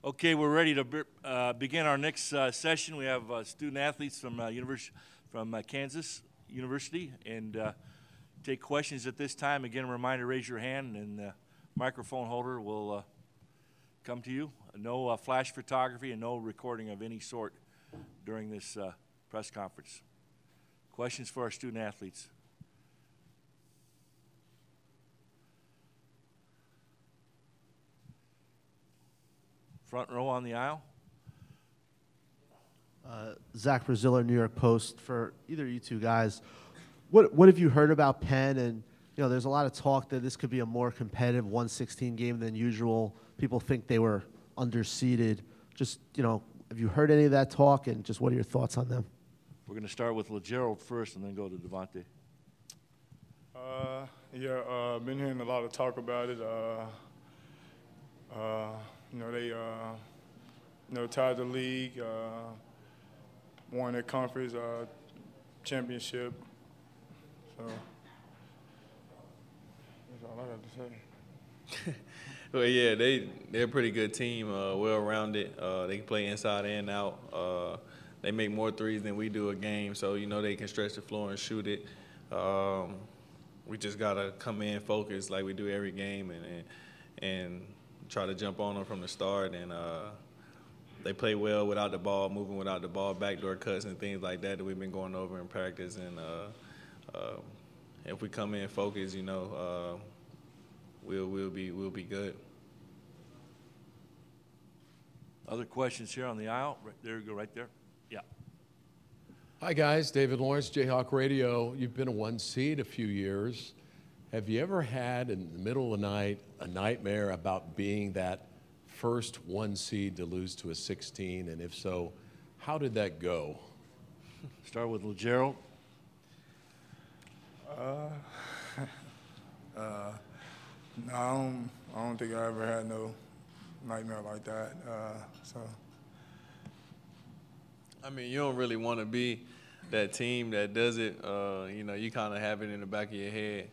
Okay, we're ready to begin our next session. We have student athletes from Kansas University, and take questions at this time. Again, a reminder: raise your hand, and the microphone holder will come to you. No flash photography and no recording of any sort during this press conference. Questions for our student athletes? Front row on the aisle. Zach Braziller, New York Post. For either of you two guys, what have you heard about Penn? And there's a lot of talk that this could be a more competitive 116 game than usual. People think they were underseeded. Just have you heard any of that talk? And just what are your thoughts on them? We're going to start with LeGerald first, and then go to Devontae. Been hearing a lot of talk about it. They tied the league, won their conference championship. So that's all I got to say. Well, yeah, they're a pretty good team, well-rounded. They can play inside and out. They make more threes than we do a game, so they can stretch the floor and shoot it. We just gotta come in focused like we do every game, and try to jump on them from the start. And they play well without the ball, moving without the ball, backdoor cuts and things like that we've been going over in practice. And if we come in focused, we'll be good. Other questions here on the aisle? Right there you go, right there. Yeah. Hi guys, David Lawrence, Jayhawk Radio. You've been a 1 seed a few years. Have you ever had, in the middle of the night, a nightmare about being that first 1 seed to lose to a 16? And if so, how did that go? Start with LeGerald. No, I don't think I ever had no nightmare like that. You don't really want to be that team that does it. You kind of have it in the back of your head.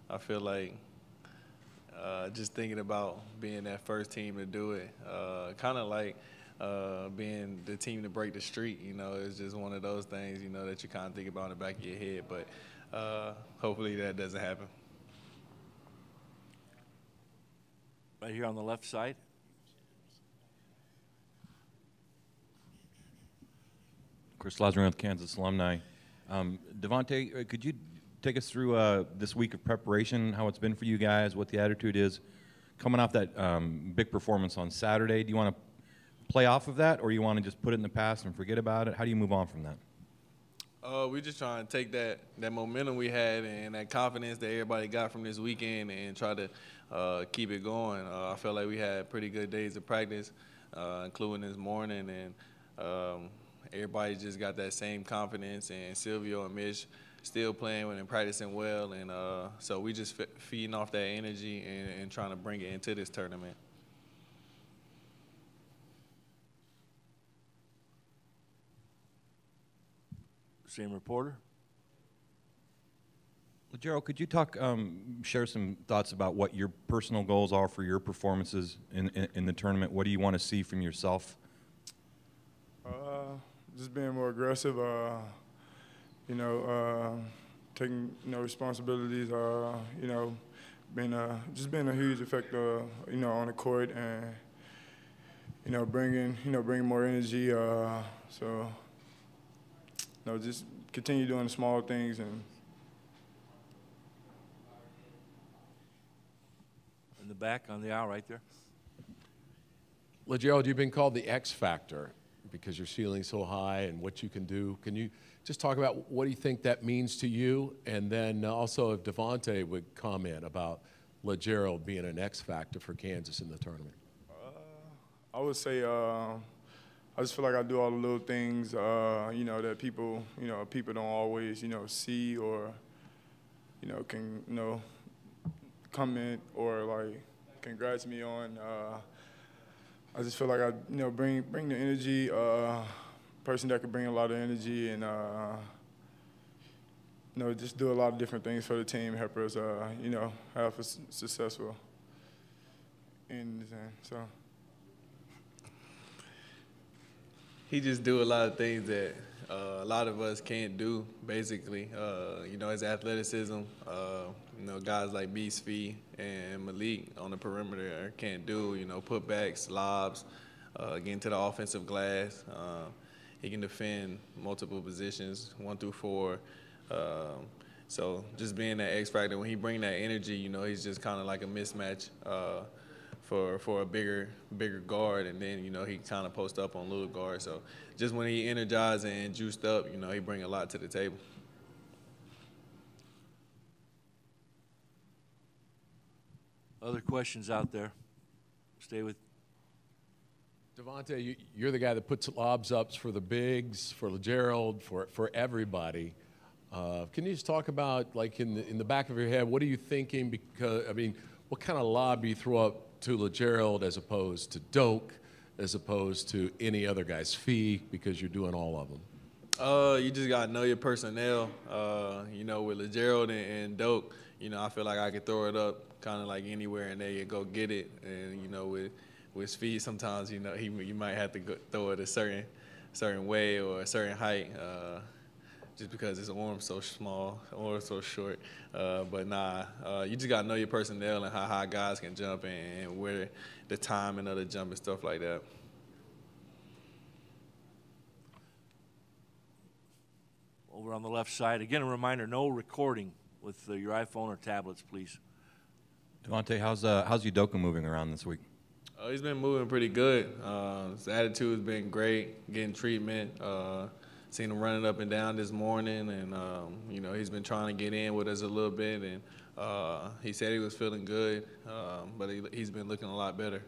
I feel like just thinking about being that first team to do it, kind of like being the team to break the streak. It's just one of those things, that you kind of think about in the back of your head. But hopefully that doesn't happen. Right here on the left side. Chris Lazarin with Kansas Alumni. Devontae, could you take us through this week of preparation, how it's been for you guys, what the attitude is? Coming off that big performance on Saturday, do you want to play off of that, or you want to just put it in the past and forget about it? How do you move on from that? We're just trying to take that momentum we had and that confidence that everybody got from this weekend and try to keep it going. I felt like we had pretty good days of practice, including this morning, and everybody just got that same confidence, and Silvio and Mitch still playing and practicing well, and so we just feeding off that energy and trying to bring it into this tournament. Same reporter. Gerald, could you share some thoughts about what your personal goals are for your performances in the tournament? What do you want to see from yourself? Just being more aggressive, taking responsibilities, being a huge effect, on the court, and bringing more energy. Just continue doing the small things. And in the back on the aisle, right there. LeGerald, you've been called the X Factor because you're ceiling so high and what you can do. Can you just talk about what do you think that means to you? And then also if Devontae would comment about LeGerald being an X Factor for Kansas in the tournament. I would say I just feel like I do all the little things, that people don't always, see or, can, comment or, like, congrats me on. I just feel like I, bring the energy, person that could bring a lot of energy and, just do a lot of different things for the team, help us, have a successful end. So. he just do a lot of things that a lot of us can't do, basically. You know, his athleticism, you know, guys like Beast Fee and Malik on the perimeter can't do, you know, putbacks, lobs, getting to the offensive glass. He can defend multiple positions, 1 through 4. So just being that X factor, when he bring that energy, you know, he's just kind of like a mismatch for a bigger guard, and then, you know, he kind of post up on little guard. So just when he energized and juiced up, you know, he bring a lot to the table. Other questions out there? Stay with. Devontae, you're the guy that puts lobs ups for the bigs, for LeGerald, for everybody. Can you just talk about, like, in the back of your head, what are you thinking? Because, I mean, what kind of lob do you throw up to LeGerald as opposed to Doak, as opposed to any other guy's fee, because you're doing all of them? You just got to know your personnel. You know, with LeGerald and Doak, you know, I feel like I could throw it up kind of like anywhere, and they go get it. And, you know, with speed, sometimes, you know, you might have to throw it a certain way or a certain height, just because his arm's so small, arm's so short. But nah, you just gotta know your personnel and how high guys can jump and where the timing of the jump and stuff like that. Over on the left side, again, a reminder, no recording with your iPhone or tablets, please. Devontae, how's Udoka moving around this week? He's been moving pretty good. His attitude has been great, getting treatment. Seen him running up and down this morning, and you know, he's been trying to get in with us a little bit, and he said he was feeling good, but he's been looking a lot better.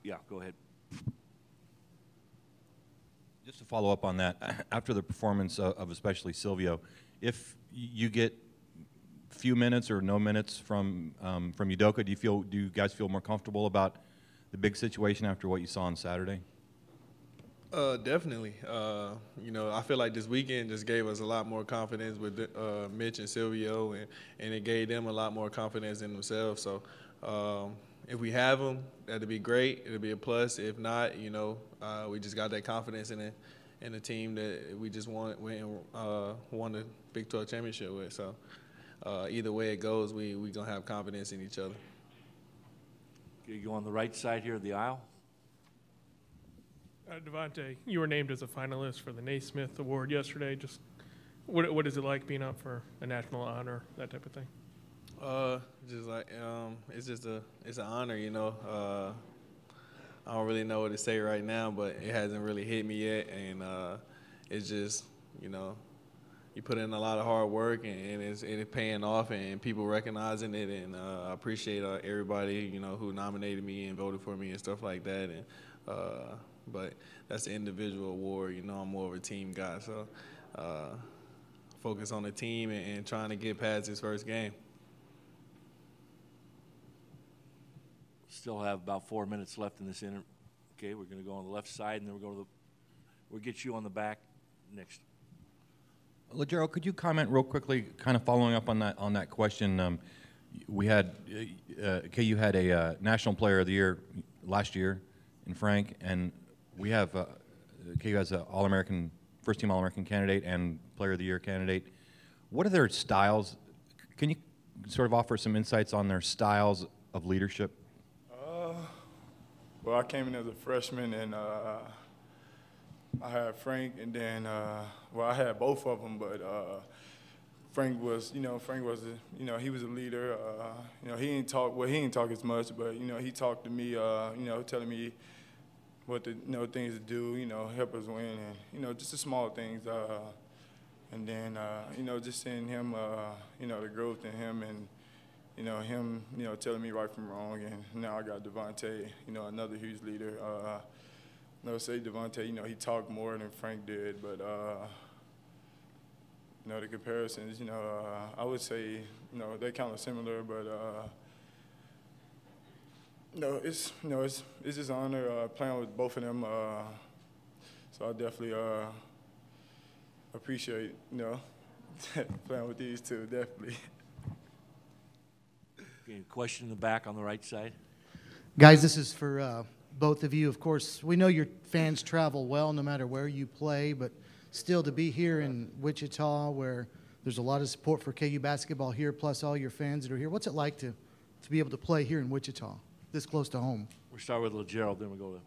Yeah, go ahead. Just to follow up on that, after the performance of especially Silvio, if you get few minutes or no minutes from Udoka, do you guys feel more comfortable about the big situation after what you saw on Saturday? Definitely. You know, I feel like this weekend just gave us a lot more confidence with Mitch and Silvio, and it gave them a lot more confidence in themselves. So if we have them, that'd be great. It'll be a plus. If not, you know, we just got that confidence in the team that we just won the Big 12 championship with. So either way it goes, we gonna have confidence in each other. Okay, you go on the right side here of the aisle. Devontae, you were named as a finalist for the Naismith Award yesterday. Just what is it like being up for a national honor, that type of thing? Just like it's an honor, you know. I don't really know what to say right now, but it hasn't really hit me yet, and it's just, you know, you put in a lot of hard work, and it's paying off, and people recognizing it, and I appreciate everybody, you know, who nominated me and voted for me and stuff like that, and but that's an individual award, you know. I'm more of a team guy, so focus on the team and trying to get past his first game. Still have about 4 minutes left in this interview. Okay, we're going to go on the left side, and then we'll get you on the back next. LeGerald, could you comment real quickly, kind of following up on that question? We had KU had a National Player of the Year last year in Frank, and we have KU has an All-American, first-team All-American candidate and Player of the Year candidate. What are their styles? Can you sort of offer some insights on their styles of leadership? Well, I came in as a freshman, and I had Frank, and then I had both of them, but Frank was, he was a leader. He didn't talk as much, but he talked to me, telling me what things to do, help us win, and just the small things. And then just seeing him, the growth in him, and him, telling me right from wrong, and now I got Devontae, another huge leader. Say Devontae, he talked more than Frank did, but the comparisons, I would say, they're kind of similar, but it's just an honor playing with both of them. So I definitely appreciate, playing with these two, definitely. Okay, question in the back on the right side. Guys, this is for both of you. Of course, we know your fans travel well no matter where you play, but still to be here in Wichita where there's a lot of support for KU basketball here, plus all your fans that are here, what's it like to be able to play here in Wichita, this close to home? We'll start with LeGerald, then we'll go to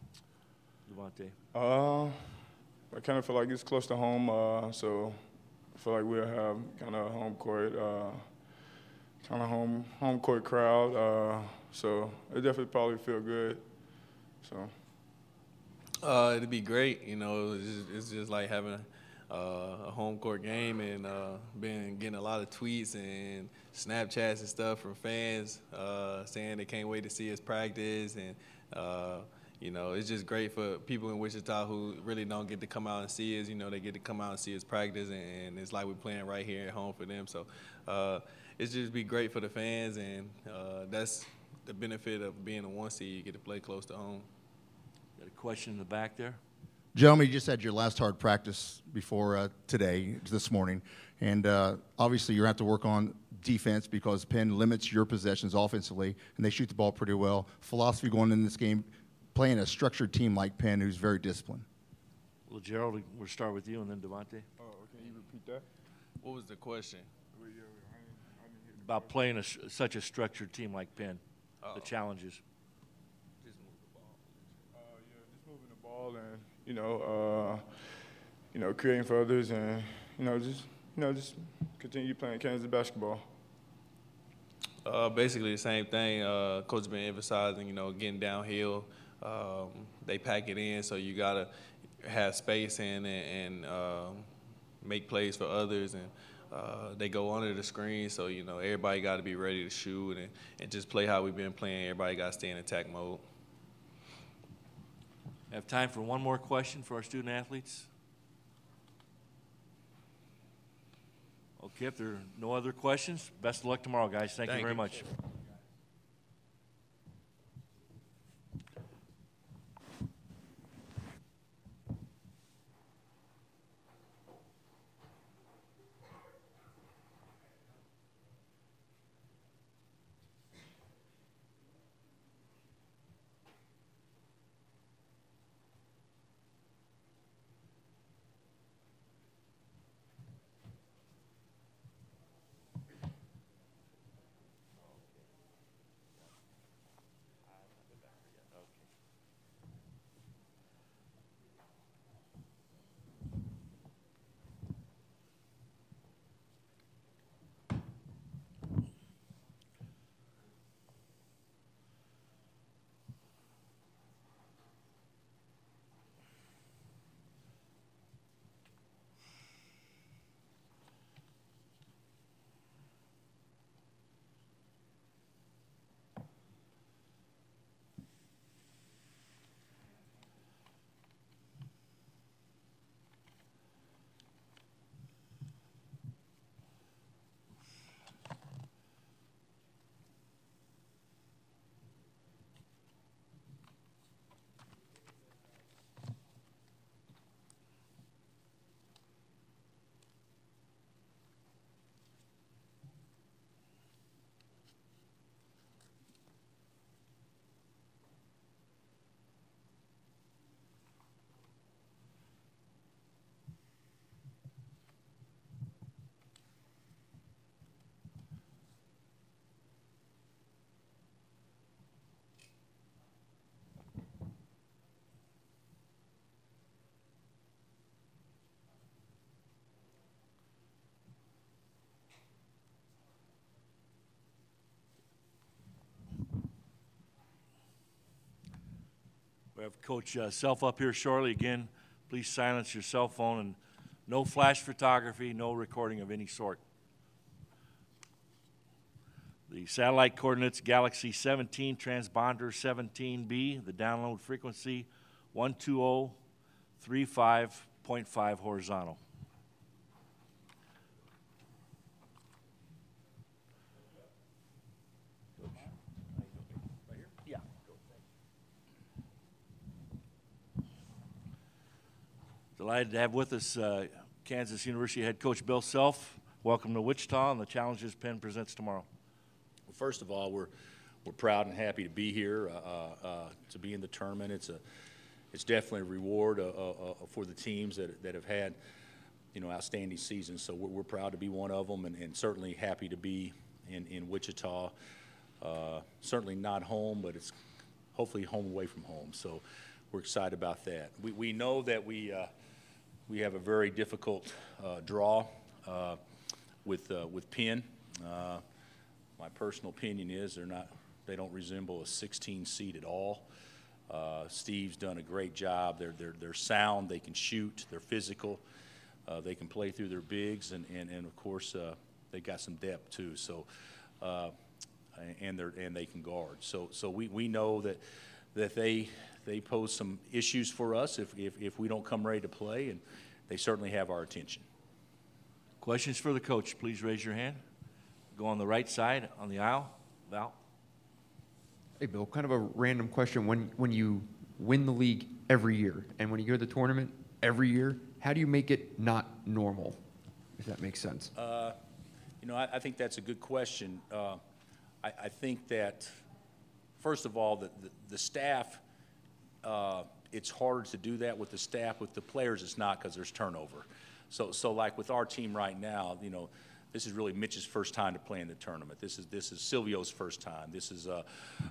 Devontae. I kind of feel like it's close to home, so I feel like we'll have kind of home court, home court crowd. So it definitely probably feel good. So It'd be great. You know, it's just like having a home court game and getting a lot of tweets and Snapchats and stuff from fans saying they can't wait to see us practice. And, you know, it's just great for people in Wichita who really don't get to come out and see us. You know, they get to come out and see us practice, and it's like we're playing right here at home for them. So it's just be great for the fans, and that's the benefit of being a 1 seed. You get to play close to home. Got a question in the back there? Gentlemen, you just had your last hard practice before today, this morning, and obviously you're going to have to work on defense because Penn limits your possessions offensively, and they shoot the ball pretty well. Philosophy going into this game, playing a structured team like Penn who's very disciplined. LeGerald, we'll start with you and then Devontae. oh, can you repeat that? What was the question? I didn't hear the About playing such a structured team like Penn, the challenges. Just move the ball. Yeah, just moving the ball and creating for others, and just continue playing Kansas basketball. Basically the same thing. Coach been emphasizing, you know, getting downhill. They pack it in, so you gotta have space and make plays for others, and they go under the screen. So you know, everybody got to be ready to shoot and just play how we've been playing. Everybody got to stay in attack mode. I have time for one more question for our student athletes. Okay, if there are no other questions, best of luck tomorrow, guys. Thank you very much. We have Coach Self up here shortly. Again, please silence your cell phone and no flash photography, no recording of any sort. The satellite coordinates, Galaxy 17, transponder 17B, the download frequency 120.35.5 horizontal. Delighted to have with us Kansas University head coach Bill Self. Welcome to Wichita and the challenges Penn presents tomorrow. First of all, we're proud and happy to be here, to be in the tournament. It's definitely a reward for the teams that have had, outstanding seasons. So we're proud to be one of them, and certainly happy to be in Wichita. Certainly not home, but it's hopefully home away from home. So we're excited about that. We know that we have a very difficult draw with Penn. My personal opinion is they don't resemble a 16 seed at all. Steve's done a great job. They're sound. They can shoot. They're physical. They can play through their bigs, and of course they got some depth too. So and they can guard. So we know that they pose some issues for us if we don't come ready to play, and they certainly have our attention. Questions for the coach? Please raise your hand. Go on the right side on the aisle. Val. Hey, Bill, kind of a random question. When you win the league every year and when you go to the tournament every year, how do you make it not normal, if that makes sense? I think that's a good question. I think that, first of all, the staff, it's harder to do that with the staff. With the players, it's not, because there's turnover. So like with our team right now, this is really Mitch's first time to play in the tournament. This is Silvio's first time. This is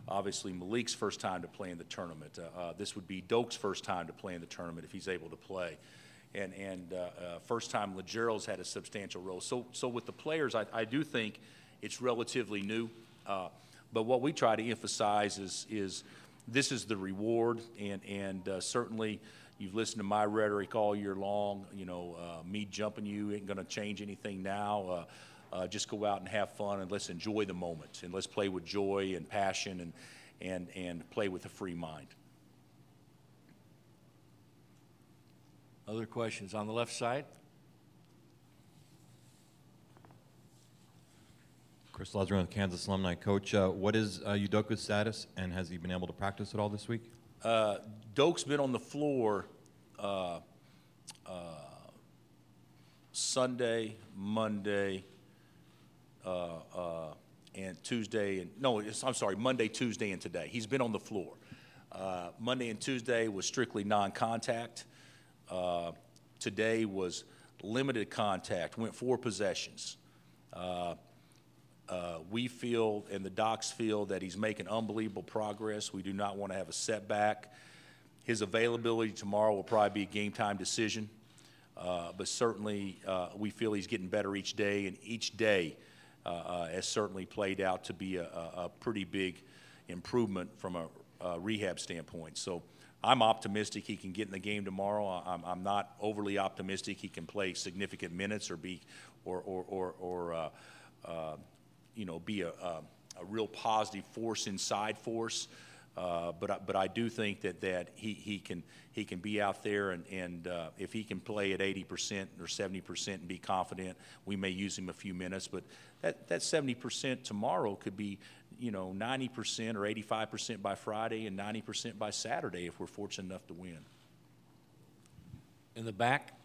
obviously Malik's first time to play in the tournament. This would be Doak's first time to play in the tournament if he's able to play. And first time Legero's had a substantial role. So with the players, I do think it's relatively new. But what we try to emphasize is this is the reward, and certainly you've listened to my rhetoric all year long. Me jumping you ain't going to change anything now. Just go out and have fun, and let's enjoy the moment, and let's play with joy and passion, and play with a free mind. Other questions on the left side? Chris Lazaran with Kansas Alumni. Coach, what is Udoka's status, and has he been able to practice at all this week? Doak's been on the floor Sunday, Monday, and Tuesday, Monday, Tuesday, and today. He's been on the floor. Monday and Tuesday was strictly non-contact. Today was limited contact, went 4 possessions. We feel, and the docs feel, that he's making unbelievable progress. We do not want to have a setback. His availability tomorrow will probably be a game-time decision, but certainly we feel he's getting better each day, and each day has certainly played out to be a pretty big improvement from a rehab standpoint. So I'm optimistic he can get in the game tomorrow. I'm not overly optimistic he can play significant minutes or be be a real positive force inside force. But I do think that he can be out there, and if he can play at 80% or 70% and be confident, we may use him a few minutes. But that 70% tomorrow could be 90% or 85% by Friday and 90% by Saturday if we're fortunate enough to win. In the back.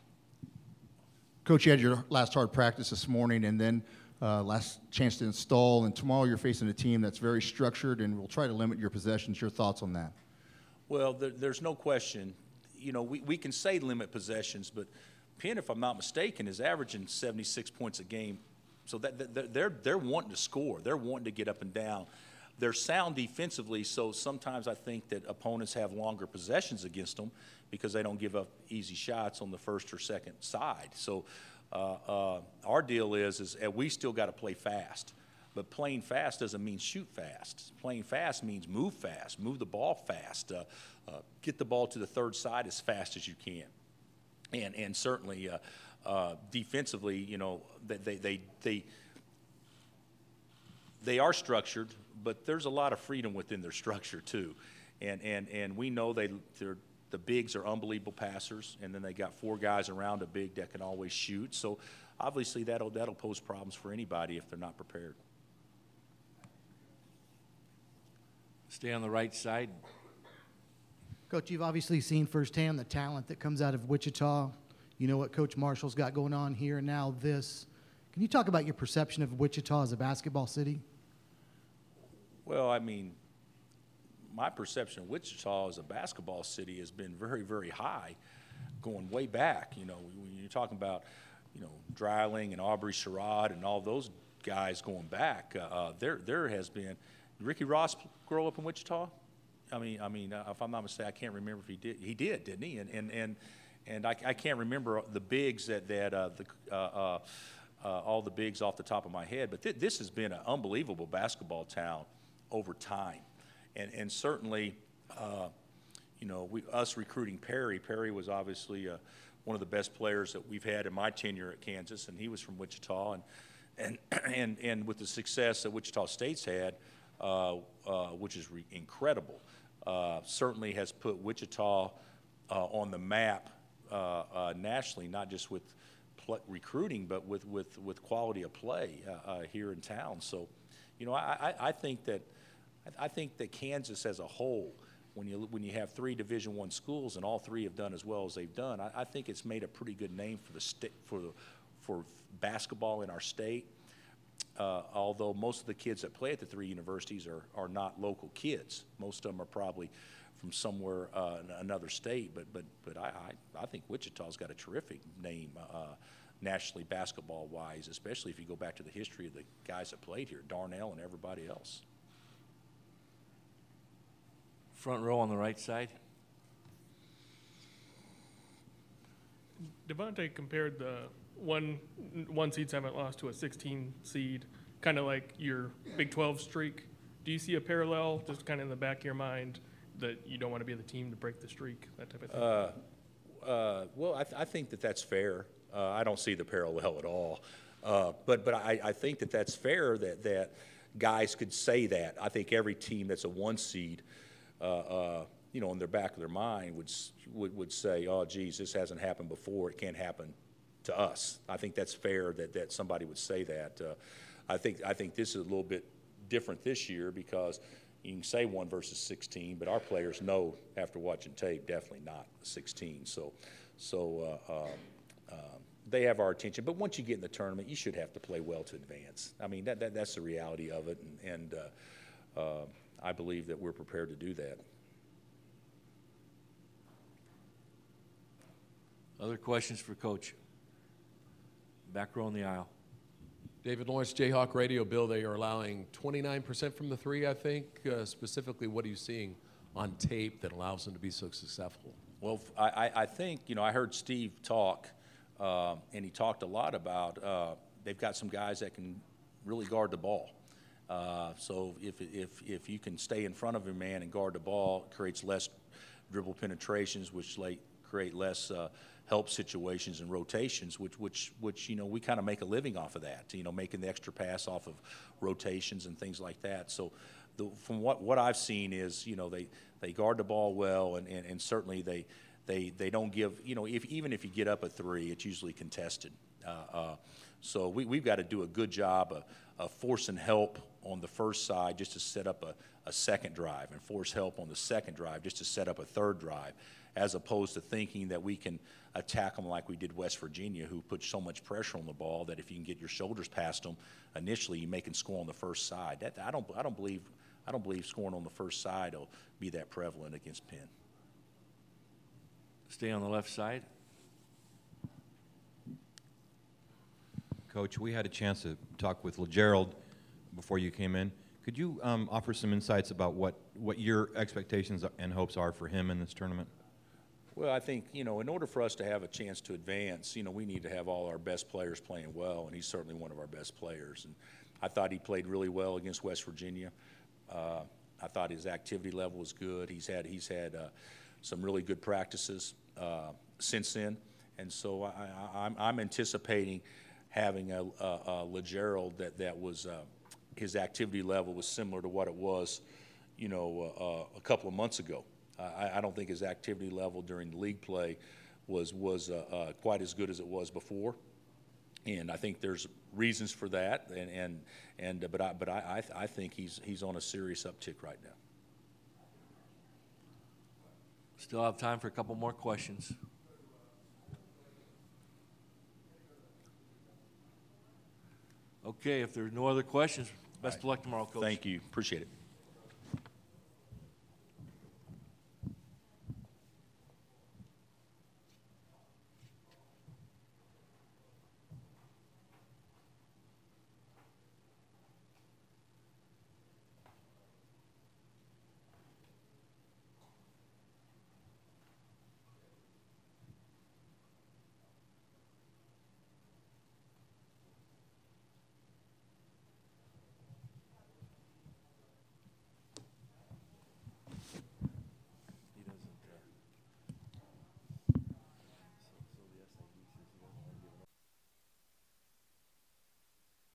Coach, you had your last hard practice this morning, and then last chance to install, and tomorrow you're facing a team that's very structured and will try to limit your possessions. Your thoughts on that? Well, there's no question. We can say limit possessions, but Penn, if I'm not mistaken, is averaging 76 points a game. So that they're wanting to score. They're wanting to get up and down. They're sound defensively, so sometimes I think that opponents have longer possessions against them because they don't give up easy shots on the first or second side. So our deal is we still got to play fast. But playing fast doesn't mean shoot fast. Playing fast means move fast, move the ball fast, get the ball to the third side as fast as you can. And certainly defensively, they are structured, but there's a lot of freedom within their structure too. And we know the bigs are unbelievable passers, and then they got 4 guys around a big that can always shoot. So obviously that'll pose problems for anybody if they're not prepared. Stay on the right side. Coach, you've obviously seen firsthand the talent that comes out of Wichita. You know what Coach Marshall's got going on here and now this. Can you talk about your perception of Wichita as a basketball city? Well, I mean, my perception of Wichita as a basketball city has been very, very high, going way back. You know, when you're talking about, you know, Dreiling and Aubrey Sherrod and all those guys going back, there has been. Ricky Ross grow up in Wichita? I mean, if I'm not mistaken, I can't remember if he did. He did, didn't he? And I can't remember the bigs all the bigs off the top of my head. But this has been an unbelievable basketball town over time, and certainly, you know, us recruiting Perry. Perry was obviously one of the best players that we've had in my tenure at Kansas, and he was from Wichita, and with the success that Wichita State's had, which is incredible, certainly has put Wichita on the map nationally, not just with recruiting, but with quality of play here in town. So, you know, I think that Kansas as a whole, when you have 3 Division I schools and all 3 have done as well as they've done, I think it's made a pretty good name for basketball in our state. Although most of the kids that play at the 3 universities are not local kids. Most of them are probably from somewhere in another state. But I think Wichita's got a terrific name nationally basketball-wise, especially if you go back to the history of the guys that played here, Darnell and everybody else. Front row on the right side. Devontae compared the one seeds haven't lost to a 16 seed, kind of like your Big 12 streak. Do you see a parallel, just kind of in the back of your mind, that you don't want to be the team to break the streak, that type of thing? Well, I think that that's fair. I don't see the parallel at all. But I think that that's fair that guys could say that. I think every team that's a 1 seed, you know, in their back of their mind would say, oh, geez, this hasn't happened before. It can't happen to us. I think that's fair that somebody would say that. I think this is a little bit different this year because you can say 1 versus 16, but our players know after watching tape definitely not 16. So they have our attention. But once you get in the tournament, you should have to play well to advance. I mean, that's the reality of it, and I believe that we're prepared to do that. Other questions for Coach? Back row in the aisle. David Lawrence, Jayhawk Radio. Bill, they are allowing 29% from the 3, I think. Specifically, what are you seeing on tape that allows them to be so successful? Well, I think, you know, I heard Steve talk, and he talked a lot about they've got some guys that can really guard the ball. So if you can stay in front of a man and guard the ball, it creates less dribble penetrations, which create less help situations and rotations, which you know, we kind of make a living off of that, you know, making the extra pass off of rotations and things like that. So from what I've seen is, you know, they guard the ball well, and certainly they don't give, you know, even if you get up a 3, it's usually contested. So we've got to do a good job of forcing help on the first side just to set up a second drive, and force help on the second drive just to set up a third drive, as opposed to thinking that we can attack them like we did West Virginia, who put so much pressure on the ball that if you can get your shoulders past them initially, you make them score on the first side. I don't believe scoring on the first side will be that prevalent against Penn. Stay on the left side. Coach, we had a chance to talk with LeGerald before you came in. Could you offer some insights about what your expectations and hopes are for him in this tournament? Well, I think, you know, in order for us to have a chance to advance, you know, we need to have all our best players playing well, and he's certainly one of our best players. And I thought he played really well against West Virginia. I thought his activity level was good. He's had some really good practices since then, and so I'm anticipating having a LeGerald that was his activity level was similar to what it was, you know, a couple of months ago. I don't think his activity level during the league play was quite as good as it was before, and I think there's reasons for that. But I think he's on a serious uptick right now. Still have time for a couple more questions. Okay, if there's no other questions, best of luck tomorrow, Coach. Thank you. Appreciate it.